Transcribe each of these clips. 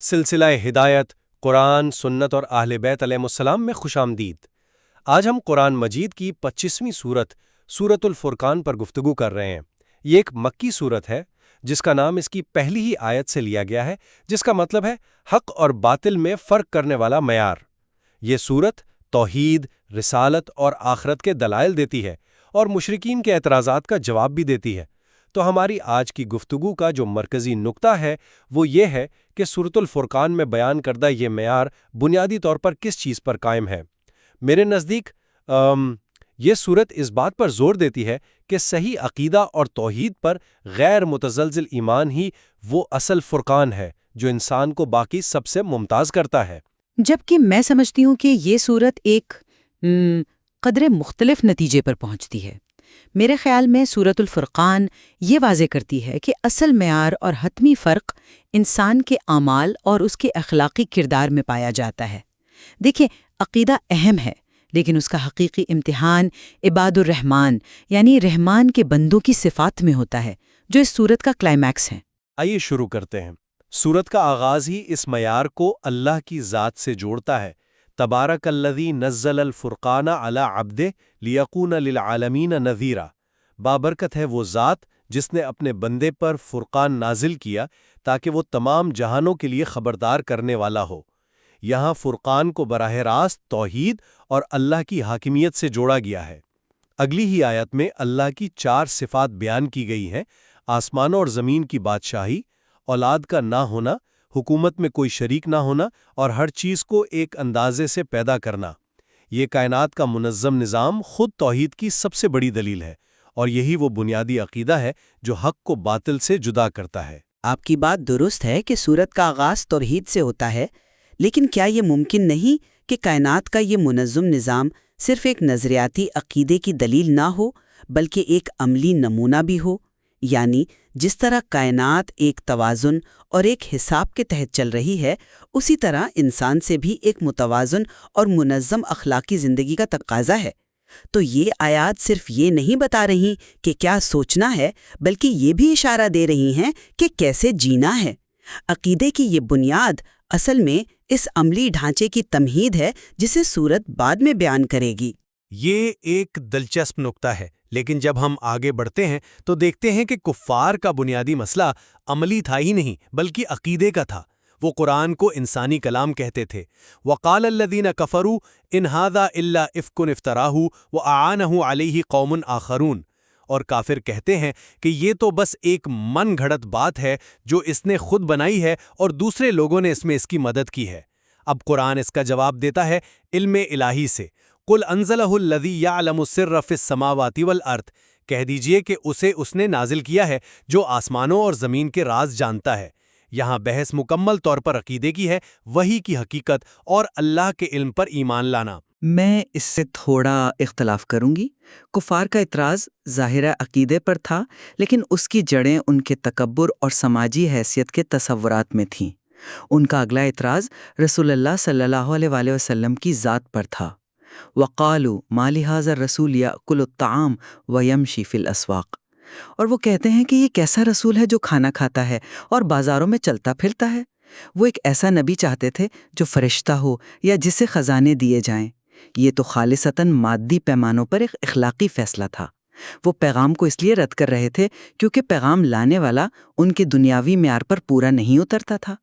سلسلہ ہدایت قرآن، سنت اور اہل بیت علیہ السلام میں خوش آمدید۔ آج ہم قرآن مجید کی 25ویں سورت سورۃ الفرقان پر گفتگو کر رہے ہیں۔ یہ ایک مکی سورت ہے جس کا نام اس کی پہلی ہی آیت سے لیا گیا ہے، جس کا مطلب ہے حق اور باطل میں فرق کرنے والا معیار۔ یہ سورت توحید، رسالت اور آخرت کے دلائل دیتی ہے اور مشرکین کے اعتراضات کا جواب بھی دیتی ہے۔ تو ہماری آج کی گفتگو کا جو مرکزی نقطہ ہے وہ یہ ہے کہ سورۃ الفرقان میں بیان کردہ یہ معیار بنیادی طور پر کس چیز پر قائم ہے۔ میرے نزدیک یہ سورت اس بات پر زور دیتی ہے کہ صحیح عقیدہ اور توحید پر غیر متزلزل ایمان ہی وہ اصل فرقان ہے جو انسان کو باقی سب سے ممتاز کرتا ہے۔ جبکہ میں سمجھتی ہوں کہ یہ صورت ایک قدرے مختلف نتیجے پر پہنچتی ہے۔ میرے خیال میں سورۃ الفرقان یہ واضح کرتی ہے کہ اصل معیار اور حتمی فرق انسان کے اعمال اور اس کے اخلاقی کردار میں پایا جاتا ہے۔ دیکھیں، عقیدہ اہم ہے، لیکن اس کا حقیقی امتحان عباد الرحمن یعنی رحمان کے بندوں کی صفات میں ہوتا ہے، جو اس سورت کا کلائمیکس ہے۔ آئیے شروع کرتے ہیں۔ سورت کا آغاز ہی اس معیار کو اللہ کی ذات سے جوڑتا ہے۔ تبارک الذی نزل الفرقان علی عبدہ لیکون للعالمین نذیرا۔ بابرکت ہے وہ ذات جس نے اپنے بندے پر فرقان نازل کیا تاکہ وہ تمام جہانوں کے لیے خبردار کرنے والا ہو۔ یہاں فرقان کو براہ راست توحید اور اللہ کی حاکمیت سے جوڑا گیا ہے۔ اگلی ہی آیت میں اللہ کی 4 صفات بیان کی گئی ہیں: آسمانوں اور زمین کی بادشاہی، اولاد کا نہ ہونا، حکومت میں کوئی شریک نہ ہونا اور ہر چیز کو ایک اندازے سے پیدا کرنا۔ یہ کائنات کا منظم نظام خود توحید کی سب سے بڑی دلیل ہے، اور یہی وہ بنیادی عقیدہ ہے جو حق کو باطل سے جدا کرتا ہے۔ آپ کی بات درست ہے کہ سورت کا آغاز توحید سے ہوتا ہے، لیکن کیا یہ ممکن نہیں کہ کائنات کا یہ منظم نظام صرف ایک نظریاتی عقیدے کی دلیل نہ ہو بلکہ ایک عملی نمونہ بھی ہو؟ یعنی جس طرح کائنات ایک توازن اور ایک حساب کے تحت چل رہی ہے، اسی طرح انسان سے بھی ایک متوازن اور منظم اخلاقی زندگی کا تقاضا ہے۔ تو یہ آیات صرف یہ نہیں بتا رہی کہ کیا سوچنا ہے، بلکہ یہ بھی اشارہ دے رہی ہیں کہ کیسے جینا ہے۔ عقیدے کی یہ بنیاد اصل میں اس عملی ڈھانچے کی تمہید ہے جسے سورت بعد میں بیان کرے گی۔ یہ ایک دلچسپ نقطہ ہے، لیکن جب ہم آگے بڑھتے ہیں تو دیکھتے ہیں کہ کفار کا بنیادی مسئلہ عملی تھا ہی نہیں بلکہ عقیدے کا تھا۔ وہ قرآن کو انسانی کلام کہتے تھے۔ وقال الذین کفروا ان ھذا الا افک افتراہ واعانہ علیہ قوم آخرون، اور کافر کہتے ہیں کہ یہ تو بس ایک من گھڑت بات ہے جو اس نے خود بنائی ہے اور دوسرے لوگوں نے اس میں اس کی مدد کی ہے۔ اب قرآن اس کا جواب دیتا ہے علم الہی سے۔ قل انزلہ الذی یعلم السر فی السماوات والارض، کہہ دیجئے کہ اسے اس نے نازل کیا ہے جو آسمانوں اور زمین کے راز جانتا ہے۔ یہاں بحث مکمل طور پر عقیدے کی ہے، وحی کی حقیقت اور اللہ کے علم پر ایمان لانا۔ میں اس سے تھوڑا اختلاف کروں گی۔ کفار کا اعتراض ظاہرہ عقیدے پر تھا، لیکن اس کی جڑیں ان کے تکبر اور سماجی حیثیت کے تصورات میں تھیں۔ ان کا اگلا اعتراض رسول اللہ صلی اللہ علیہ وآلہ وسلم کی ذات پر تھا۔ وَقَالُوا مَا لِهَٰذَا الرَّسُولِ يَأْكُلُ الطَّعَامَ وَيَمْشِي فِي الْأَسْوَاقِ، اور وہ کہتے ہیں کہ یہ کیسا رسول ہے جو کھانا کھاتا ہے اور بازاروں میں چلتا پھرتا ہے۔ وہ ایک ایسا نبی چاہتے تھے جو فرشتہ ہو یا جسے خزانے دیے جائیں۔ یہ تو خالصتاً مادی پیمانوں پر ایک اخلاقی فیصلہ تھا۔ وہ پیغام کو اس لیے رد کر رہے تھے کیونکہ پیغام لانے والا ان کے دنیاوی معیار پر پورا نہیں اترتا تھا۔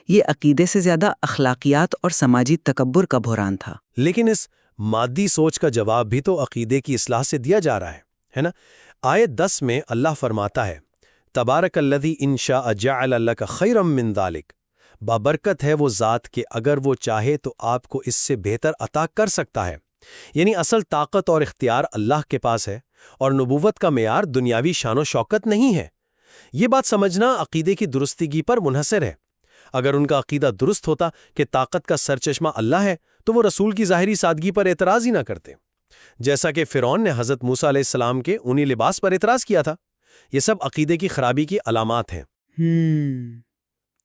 یہ عقیدے سے زیادہ اخلاقیات اور سماجی تکبر کا بحران تھا۔ لیکن اس مادی سوچ کا جواب بھی تو عقیدے کی اصلاح سے دیا جا رہا ہے نا؟ آیت 10 میں اللہ فرماتا ہے تبارک الذی ان شاء جعل لک خیرا من ذلک، بابرکت ہے وہ ذات کہ اگر وہ چاہے تو آپ کو اس سے بہتر عطا کر سکتا ہے۔ یعنی اصل طاقت اور اختیار اللہ کے پاس ہے، اور نبوت کا معیار دنیاوی شان و شوکت نہیں ہے۔ یہ بات سمجھنا عقیدے کی درستگی پر منحصر ہے۔ اگر ان کا عقیدہ درست ہوتا کہ طاقت کا سرچشمہ اللہ ہے تو وہ رسول کی ظاہری سادگی پر اعتراض ہی نہ کرتے، جیسا کہ فرعون نے حضرت موسیٰ علیہ السلام کے اونی لباس پر اعتراض کیا تھا۔ یہ سب عقیدے کی خرابی کی علامات ہیں۔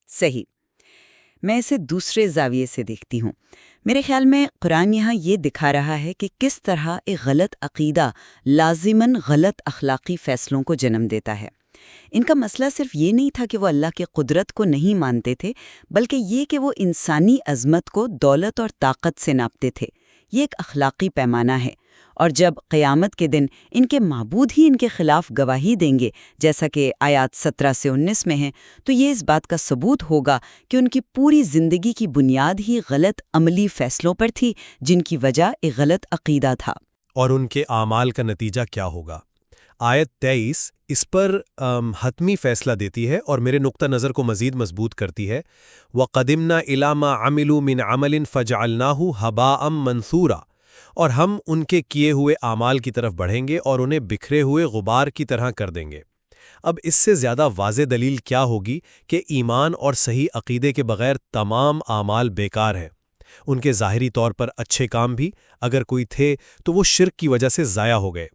صحیح۔ میں اسے دوسرے زاویے سے دیکھتی ہوں۔ میرے خیال میں قرآن یہاں یہ دکھا رہا ہے کہ کس طرح ایک غلط عقیدہ لازماً غلط اخلاقی فیصلوں کو جنم دیتا ہے۔ ان کا مسئلہ صرف یہ نہیں تھا کہ وہ اللہ کی قدرت کو نہیں مانتے تھے، بلکہ یہ کہ وہ انسانی عظمت کو دولت اور طاقت سے ناپتے تھے۔ یہ ایک اخلاقی پیمانہ ہے، اور جب قیامت کے دن ان کے معبود ہی ان کے خلاف گواہی دیں گے، جیسا کہ آیات 17 سے 19 میں ہیں، تو یہ اس بات کا ثبوت ہوگا کہ ان کی پوری زندگی کی بنیاد ہی غلط عملی فیصلوں پر تھی، جن کی وجہ ایک غلط عقیدہ تھا۔ اور ان کے اعمال کا نتیجہ کیا ہوگا؟ آیت 23 اس پر حتمی فیصلہ دیتی ہے اور میرے نقطہ نظر کو مزید مضبوط کرتی ہے۔ وَقَدِمْنَا إِلَىٰ مَا عَمِلُوا مِنْ عَمَلٍ فَجَعَلْنَاهُ هَبَاءً مَنْثُورًا، اور ہم ان کے کیے ہوئے اعمال کی طرف بڑھیں گے اور انہیں بکھرے ہوئے غبار کی طرح کر دیں گے۔ اب اس سے زیادہ واضح دلیل کیا ہوگی کہ ایمان اور صحیح عقیدے کے بغیر تمام اعمال بیکار ہیں۔ ان کے ظاہری طور پر اچھے کام بھی اگر کوئی تھے تو وہ شرک کی وجہ سے ضائع ہو گئے۔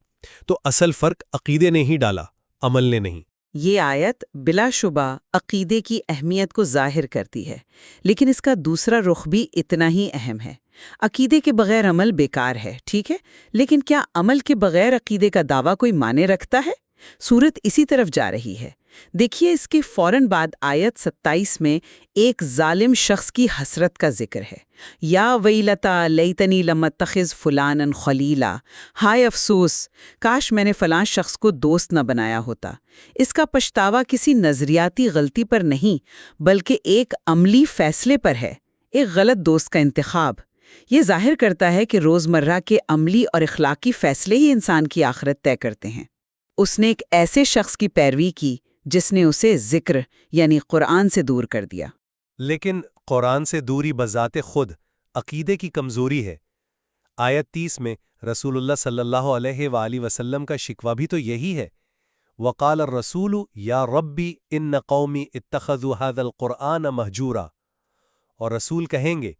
تو اصل فرق عقیدے نے ہی ڈالا، عمل نے نہیں۔ یہ آیت بلا شبہ عقیدے کی اہمیت کو ظاہر کرتی ہے، لیکن اس کا دوسرا رخ بھی اتنا ہی اہم ہے۔ عقیدے کے بغیر عمل بیکار ہے، ٹھیک ہے، لیکن کیا عمل کے بغیر عقیدے کا دعویٰ کوئی معنی رکھتا ہے؟ صورت اسی طرف جا رہی ہے۔ دیکھیے اس کے فوراً بعد آیت 27 میں ایک ظالم شخص کی حسرت کا ذکر ہے۔ یا ویلتا لیتنی لم اتخذ فلانا خلیلا، ہائے افسوس، کاش میں نے فلاں شخص کو دوست نہ بنایا ہوتا۔ اس کا پچھتاوا کسی نظریاتی غلطی پر نہیں، بلکہ ایک عملی فیصلے پر ہے، ایک غلط دوست کا انتخاب۔ یہ ظاہر کرتا ہے کہ روزمرہ کے عملی اور اخلاقی فیصلے ہی انسان کی آخرت طے کرتے ہیں۔ اس نے ایک ایسے شخص کی پیروی کی جس نے اسے ذکر یعنی قرآن سے دور کر دیا۔ لیکن قرآن سے دوری بذات خود عقیدے کی کمزوری ہے۔ آیت 30 میں رسول اللہ صلی اللہ علیہ وآلہ وسلم کا شکوہ بھی تو یہی ہے۔ وقال الرسول یا ربی ان قومی اتخذوا هذا القرآن مہجورا، اور رسول کہیں گے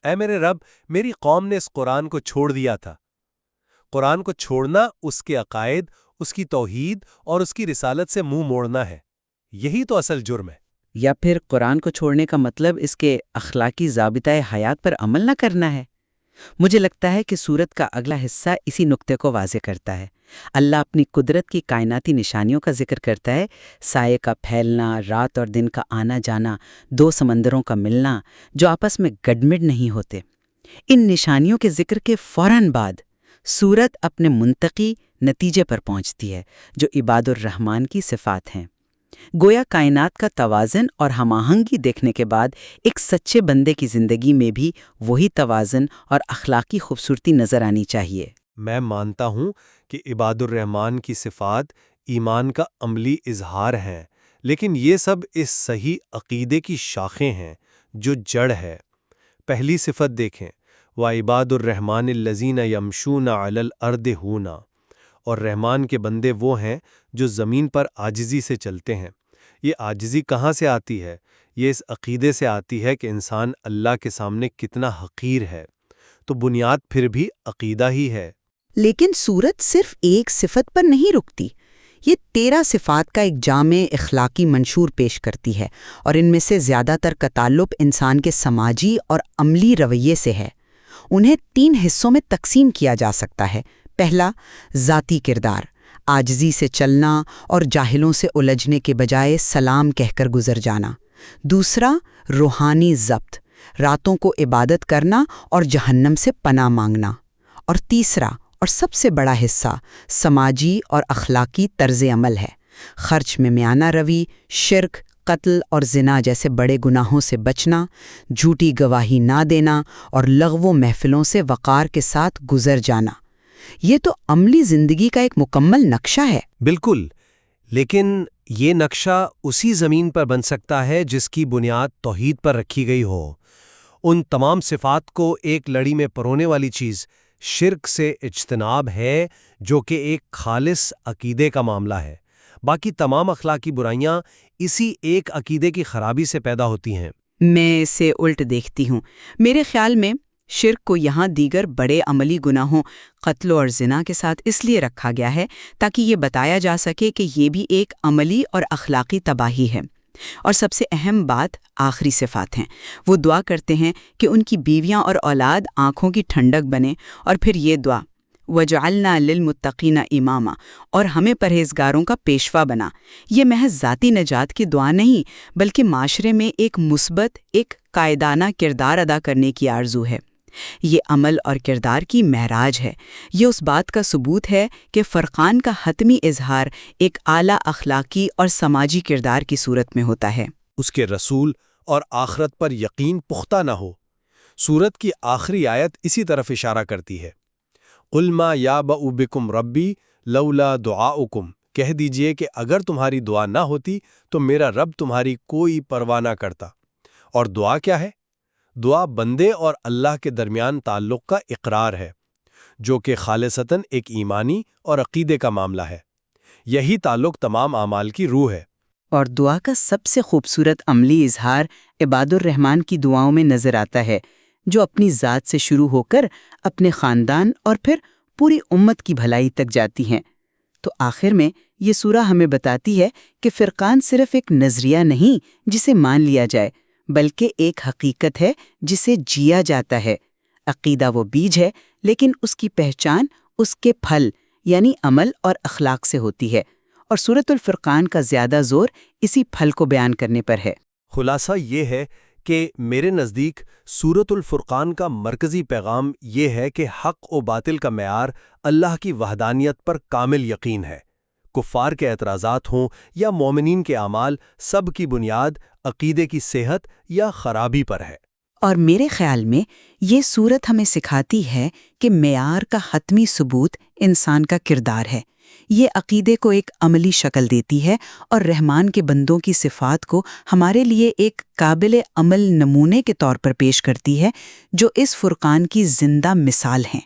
اے میرے رب، میری قوم نے اس قرآن کو چھوڑ دیا تھا۔ قرآن کو چھوڑنا اس کے عقائد، اس کی توحید اور اس کی رسالت سے منہ موڑنا ہے۔ یہی تو اصل جرم ہے۔ یا پھر قرآن کو چھوڑنے کا مطلب اس کے اخلاقی ضابطۂ حیات پر عمل نہ کرنا ہے؟ مجھے لگتا ہے کہ سورت کا اگلا حصہ اسی نقطے کو واضح کرتا ہے۔ اللہ اپنی قدرت کی کائناتی نشانیوں کا ذکر کرتا ہے، سائے کا پھیلنا، رات اور دن کا آنا جانا، دو سمندروں کا ملنا جو آپس میں گڈمڈ نہیں ہوتے۔ ان نشانیوں کے ذکر کے فوراً بعد سورت اپنے منطقی نتیجے پر پہنچتی ہے جو عباد الرحمن کی صفات ہیں۔ گویا کائنات کا توازن اور ہم آہنگی دیکھنے کے بعد ایک سچے بندے کی زندگی میں بھی وہی توازن اور اخلاقی خوبصورتی نظر آنی چاہیے۔ میں مانتا ہوں کہ عباد الرحمن کی صفات ایمان کا عملی اظہار ہیں، لیکن یہ سب اس صحیح عقیدے کی شاخیں ہیں جو جڑ ہے۔ پہلی صفت دیکھیں، وَعِبَادُ الرَّحْمَٰنِ الَّذِينَ يَمْشُونَ عَلَى الْأَرْضِ هَوْنًا، اور رحمان کے بندے وہ ہیں جو زمین پر عاجزی سے چلتے ہیں۔ یہ عاجزی کہاں سے آتی ہے؟ یہ اس عقیدے سے آتی ہے کہ انسان اللہ کے سامنے کتنا حقیر ہے۔ تو بنیاد پھر بھی عقیدہ ہی ہے۔ لیکن سورت صرف ایک صفت پر نہیں رکتی، یہ 13 صفات کا ایک جامع اخلاقی منشور پیش کرتی ہے، اور ان میں سے زیادہ تر کا تعلق انسان کے سماجی اور عملی رویے سے ہے۔ انہیں 3 حصوں میں تقسیم کیا جا سکتا ہے۔ پہلا، ذاتی کردار، عاجزی سے چلنا اور جاہلوں سے الجھنے کے بجائے سلام کہہ کر گزر جانا۔ دوسرا، روحانی ضبط، راتوں کو عبادت کرنا اور جہنم سے پناہ مانگنا۔ اور تیسرا اور سب سے بڑا حصہ سماجی اور اخلاقی طرز عمل ہے، خرچ میں میانہ روی، شرک، قتل اور زنا جیسے بڑے گناہوں سے بچنا، جھوٹی گواہی نہ دینا اور لغو محفلوں سے وقار کے ساتھ گزر جانا۔ یہ تو عملی زندگی کا ایک مکمل نقشہ ہے۔ بالکل، لیکن یہ نقشہ اسی زمین پر بن سکتا ہے جس کی بنیاد توحید پر رکھی گئی ہو۔ ان تمام صفات کو ایک لڑی میں پرونے والی چیز شرک سے اجتناب ہے، جو کہ ایک خالص عقیدے کا معاملہ ہے۔ باقی تمام اخلاقی برائیاں اسی ایک عقیدے کی خرابی سے پیدا ہوتی ہیں۔ میں اسے الٹ دیکھتی ہوں۔ میرے خیال میں شرک کو یہاں دیگر بڑے عملی گناہوں قتل اور زنا کے ساتھ اس لیے رکھا گیا ہے تاکہ یہ بتایا جا سکے کہ یہ بھی ایک عملی اور اخلاقی تباہی ہے۔ اور سب سے اہم بات آخری صفات ہیں۔ وہ دعا کرتے ہیں کہ ان کی بیویاں اور اولاد آنکھوں کی ٹھنڈک بنے، اور پھر یہ دعا، وَجَعَلْنَا لِلْمُتَّقِينَ إِمَامًا، اور ہمیں پرہیزگاروں کا پیشوا بنا۔ یہ محض ذاتی نجات کی دعا نہیں، بلکہ معاشرے میں ایک مثبت، ایک قائدانہ کردار ادا کرنے کی آرزو ہے۔ یہ عمل اور کردار کی معراج ہے۔ یہ اس بات کا ثبوت ہے کہ فرقان کا حتمی اظہار ایک اعلیٰ اخلاقی اور سماجی کردار کی صورت میں ہوتا ہے۔ اس کے رسول اور آخرت پر یقین پختہ نہ ہو۔ سورت کی آخری آیت اسی طرف اشارہ کرتی ہے۔ قُلْ مَا يَعْبَأُ بِكُمْ رَبِّي لَوْلَا دُعَاؤُكُمْ، کہہ دیجئے کہ اگر تمہاری دعا نہ ہوتی تو میرا رب تمہاری کوئی پرواہ نہ کرتا۔ اور دعا کیا ہے؟ دعا بندے اور اللہ کے درمیان تعلق کا اقرار ہے، جو کہ خالصتاً ایک ایمانی اور عقیدے کا معاملہ ہے۔ یہی تعلق تمام اعمال کی روح ہے۔ اور دعا کا سب سے خوبصورت عملی اظہار عباد الرحمن کی دعاؤں میں نظر آتا ہے، جو اپنی ذات سے شروع ہو کر اپنے خاندان اور پھر پوری امت کی بھلائی تک جاتی ہیں۔ تو آخر میں یہ سورہ ہمیں بتاتی ہے کہ فرقان صرف ایک نظریہ نہیں جسے مان لیا جائے، بلکہ ایک حقیقت ہے جسے جیا جاتا ہے۔ عقیدہ وہ بیج ہے، لیکن اس کی پہچان اس کے پھل یعنی عمل اور اخلاق سے ہوتی ہے، اور سورۃ الفرقان کا زیادہ زور اسی پھل کو بیان کرنے پر ہے۔ خلاصہ یہ ہے کہ میرے نزدیک سورۃ الفرقان کا مرکزی پیغام یہ ہے کہ حق و باطل کا معیار اللہ کی وحدانیت پر کامل یقین ہے۔ کفار کے اعتراضات ہوں یا مومنین کے اعمال، سب کی بنیاد عقیدے کی صحت یا خرابی پر ہے۔ اور میرے خیال میں یہ سورت ہمیں سکھاتی ہے کہ معیار کا حتمی ثبوت انسان کا کردار ہے۔ یہ عقیدے کو ایک عملی شکل دیتی ہے اور رحمان کے بندوں کی صفات کو ہمارے لیے ایک قابل عمل نمونے کے طور پر پیش کرتی ہے، جو اس فرقان کی زندہ مثال ہیں۔